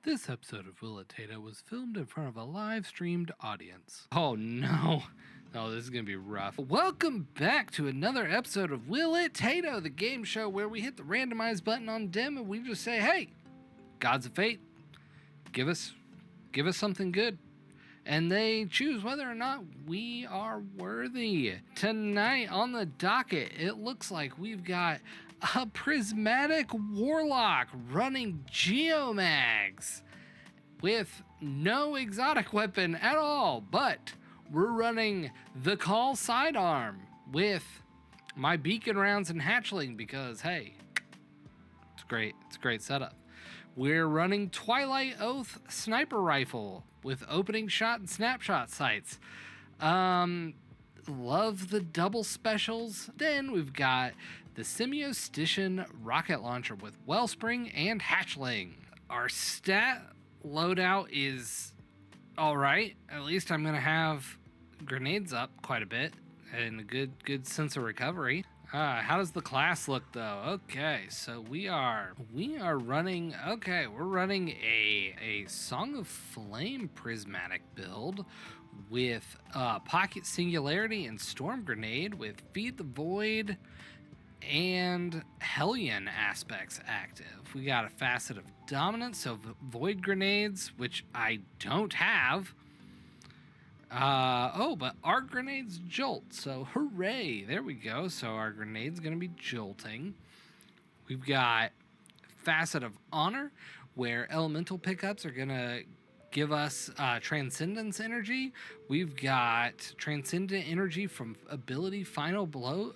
This episode of Will It Tato was filmed in front of a live-streamed audience. Oh no. Oh, this is going to be rough. Welcome back to another episode of Will It Tato, the game show where we hit the randomize button on dim and we just say, hey, gods of fate, give us something good. And they choose whether or not we are worthy. Tonight on the docket, it looks like we've got a prismatic Warlock running geomags with no exotic weapon at all, but we're running the call sidearm with my beacon rounds and hatchling because, hey, it's great. It's a great setup. We're running Twilight Oath sniper rifle with opening shot and snapshot sights. Love the double specials. Then we've got the Semiostician rocket launcher with wellspring and hatchling. Our stat loadout is all right. At least I'm going to have grenades up quite a bit and a good sense of recovery. How does the class look though? Okay, so we are running, we're running a Song of Flame prismatic build with Pocket Singularity and Storm Grenade with Feed the Void and Hellion aspects active. We got a Facet of Dominance, so Void Grenades, which I don't have. But our grenades jolt, so hooray, there we go. So our grenade's gonna be jolting. We've got Facet of Honor, where elemental pickups are gonna give us Transcendence energy. We've got Transcendent energy from ability Final Blow,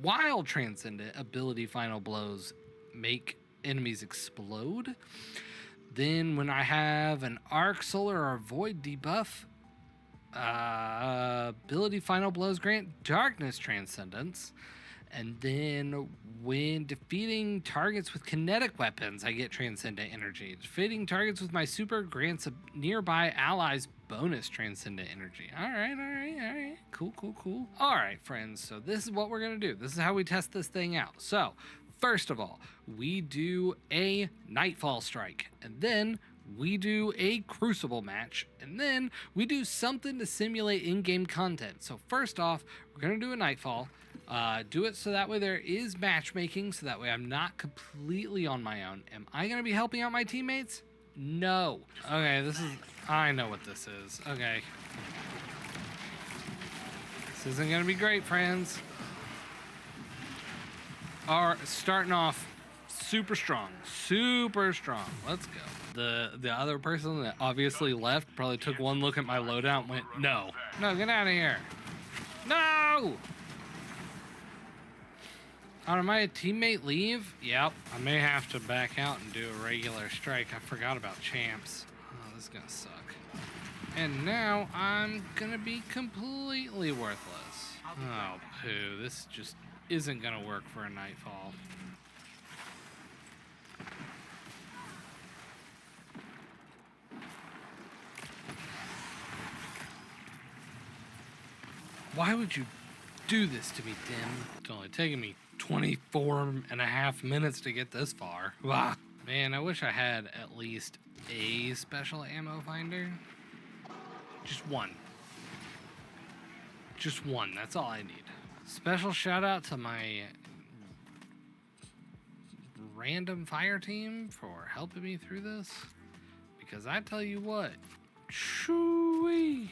while Transcendent ability Final Blows make enemies explode. Then when I have an Arc, Solar, or Void debuff, ability Final Blows grant Darkness Transcendence. And then when defeating targets with kinetic weapons, I get Transcendent energy. Defeating targets with my super grants a nearby allies bonus Transcendent energy. All right. Cool. All right, friends. So this is what we're going to do. This is how we test this thing out. So first of all, we do a Nightfall strike, and then we do a Crucible match, and then we do something to simulate in-game content. So first off, we're going to do a Nightfall. Do it so that way there is matchmaking, so that way I'm not completely on my own. Am I going to be helping out my teammates? No. Okay, I know what this is. Okay. This isn't going to be great, friends. Are starting off super strong. Let's go. The other person that obviously left probably took one look at my loadout and went, no, get out of here. No! Oh, did my teammate leave? Yep. I may have to back out and do a regular strike. I forgot about champs. Oh, this is gonna suck. And now I'm gonna be completely worthless. Oh, poo. This just isn't gonna work for a Nightfall. Why would you do this to me, Dim? It's only taken me 24 and a half minutes to get this far. Wow. Man, I wish I had at least a special ammo finder. Just one. That's all I need. Special shout out to my random fire team for helping me through this. Because I tell you what, choo-wee.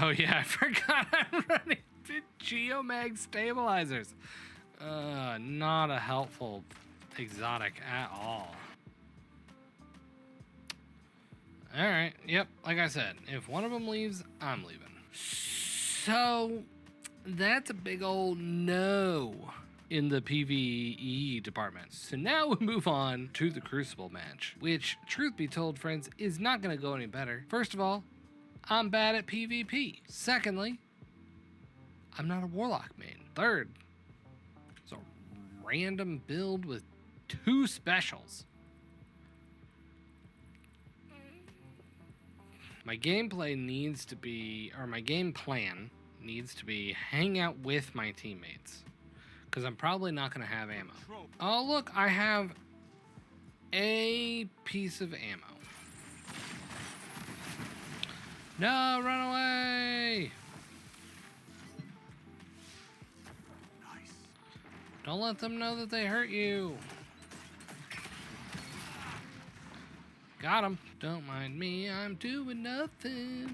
Oh yeah, I forgot I'm running Geomag stabilizers. Not a helpful exotic at all. Alright, yep, like I said, if one of them leaves, I'm leaving. So, that's a big old no in the PvE department. So now we move on to the Crucible match, which, truth be told, friends, is not going to go any better. First of all, I'm bad at PvP. Secondly, I'm not a Warlock main. Third, it's a random build with 2 specials. My gameplay needs to be, or my game plan needs to be hang out with my teammates. Because I'm probably not going to have ammo. Oh, look, I have a piece of ammo. No, run away! Nice. Don't let them know that they hurt you. Got him. Don't mind me, I'm doing nothing.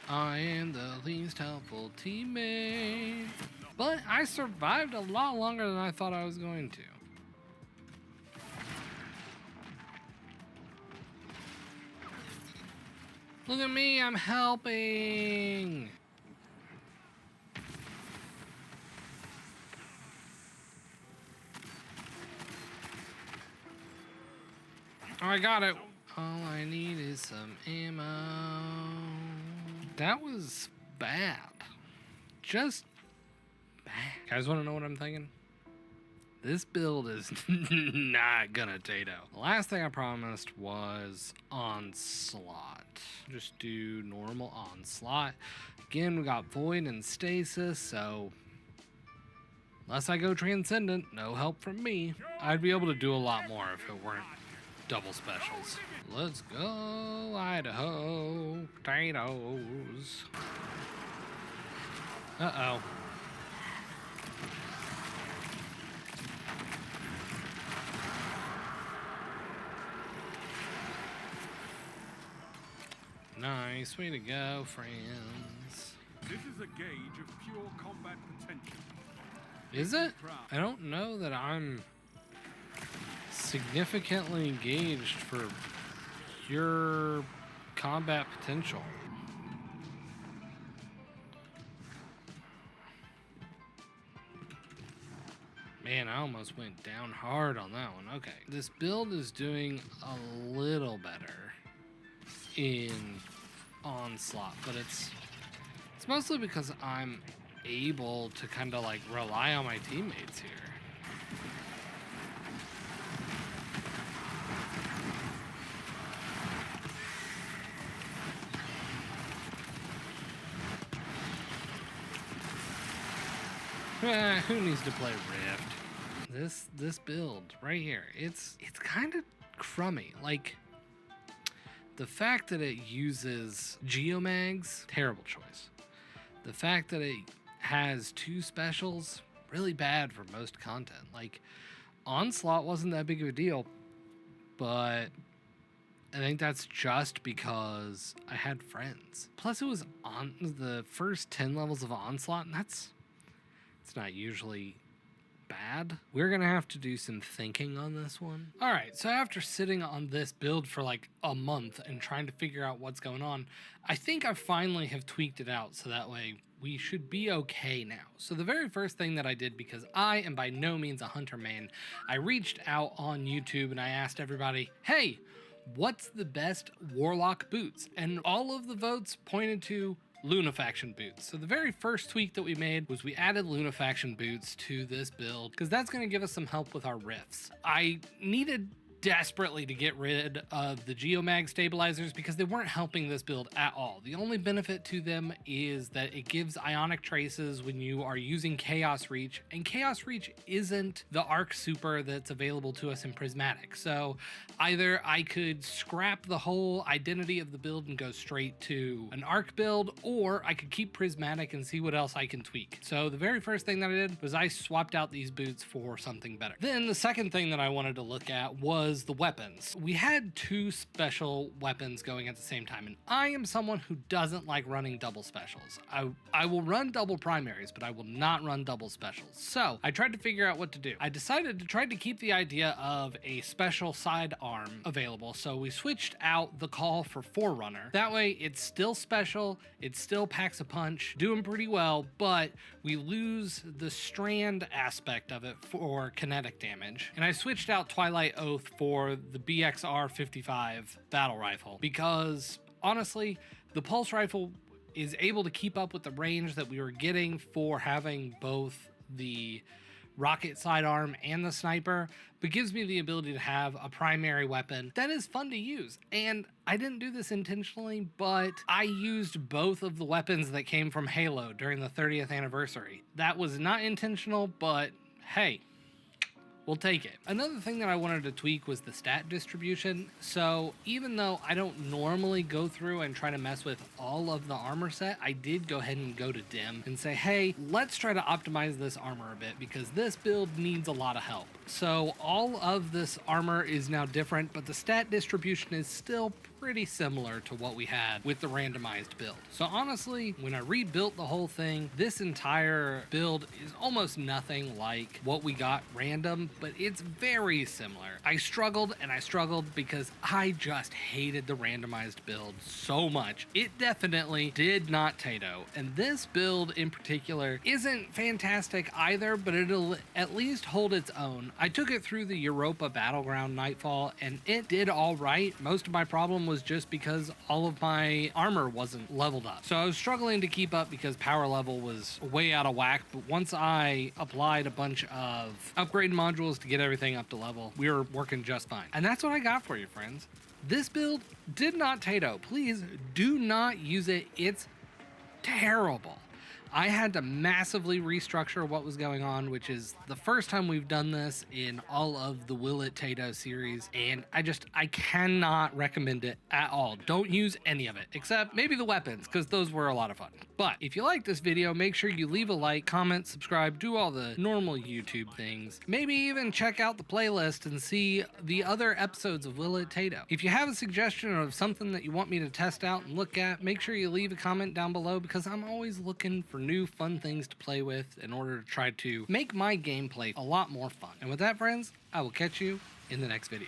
I am the least helpful teammate. But I survived a lot longer than I thought I was going to. Look at me, I'm helping. Oh, I got it. All I need is some ammo. That was bad. Just bad. Guys want to know what I'm thinking? This build is not gonna Tato. The last thing I promised was Onslaught. Just do normal Onslaught. Again, we got Void and Stasis, so unless I go Transcendent, no help from me. I'd be able to do a lot more if it weren't double specials. Let's go, Idaho. Potatoes. Uh-oh. Nice, way to go, friends. This is a gauge of pure combat potential. Is it? I don't know that I'm significantly engaged for pure combat potential. Man, I almost went down hard on that one. Okay, this build is doing a little better in Onslaught, but it's mostly because I'm able to kind of like rely on my teammates here. Who needs to play Rift? This build right here, it's kind of crummy. Like, the fact that it uses geomags, terrible choice. The fact that it has 2 specials, really bad for most content. Like, Onslaught wasn't that big of a deal, but I think that's just because I had friends. Plus, it was on the first 10 levels of Onslaught, and it's not usually bad. We're gonna have to do some thinking on this one. All right, so after sitting on this build for like a month and trying to figure out what's going on, I think I finally have tweaked it out so that way we should be okay now. So the very first thing that I did, because I am by no means a hunter main, I reached out on YouTube and I asked everybody, hey, what's the best Warlock boots? And all of the votes pointed to Lunafaction boots. So the very first tweak that we made was we added Lunafaction boots to this build because that's going to give us some help with our rifts. I needed desperately to get rid of the geomag stabilizers because they weren't helping this build at all. The only benefit to them is that it gives ionic traces when you are using Chaos Reach, and Chaos Reach isn't the arc super that's available to us in Prismatic. So either I could scrap the whole identity of the build and go straight to an arc build, or I could keep Prismatic and see what else I can tweak. So the very first thing that I did was I swapped out these boots for something better. Then the second thing that I wanted to look at was the weapons. We had 2 special weapons going at the same time, and I am someone who doesn't like running double specials. I will run double primaries, but I will not run double specials. So I tried to figure out what to do. I decided to try to keep the idea of a special sidearm available, so we switched out the call for Forerunner. That way it's still special, it still packs a punch, doing pretty well, but we lose the strand aspect of it for kinetic damage. And I switched out Twilight Oath for the BXR 55 battle rifle because honestly, the pulse rifle is able to keep up with the range that we were getting for having both the rocket sidearm and the sniper, but gives me the ability to have a primary weapon that is fun to use. And I didn't do this intentionally, but I used both of the weapons that came from Halo during the 30th anniversary. That was not intentional, but hey, we'll take it. Another thing that I wanted to tweak was the stat distribution. So even though I don't normally go through and try to mess with all of the armor set, I did go ahead and go to dim and say, hey, let's try to optimize this armor a bit because this build needs a lot of help. So all of this armor is now different, but the stat distribution is still pretty similar to what we had with the randomized build. So honestly, when I rebuilt the whole thing, this entire build is almost nothing like what we got random, but it's very similar. I struggled and I struggled because I just hated the randomized build so much. It definitely did not Tato, and this build in particular isn't fantastic either, but it'll at least hold its own. I took it through the Europa Battleground Nightfall and it did all right. Most of my problem was just because all of my armor wasn't leveled up. So I was struggling to keep up because power level was way out of whack, but once I applied a bunch of upgrade modules to get everything up to level, we were working just fine. And that's what I got for you, friends. This build did not Tato. Please do not use it. It's terrible. I had to massively restructure what was going on, which is the first time we've done this in all of the Will It Tato series, and I cannot recommend it at all. Don't use any of it, except maybe the weapons, because those were a lot of fun. But if you like this video, make sure you leave a like, comment, subscribe, do all the normal YouTube things. Maybe even check out the playlist and see the other episodes of Will It Tato. If you have a suggestion of something that you want me to test out and look at, make sure you leave a comment down below, because I'm always looking for new fun things to play with in order to try to make my gameplay a lot more fun. And with that, friends, I will catch you in the next video.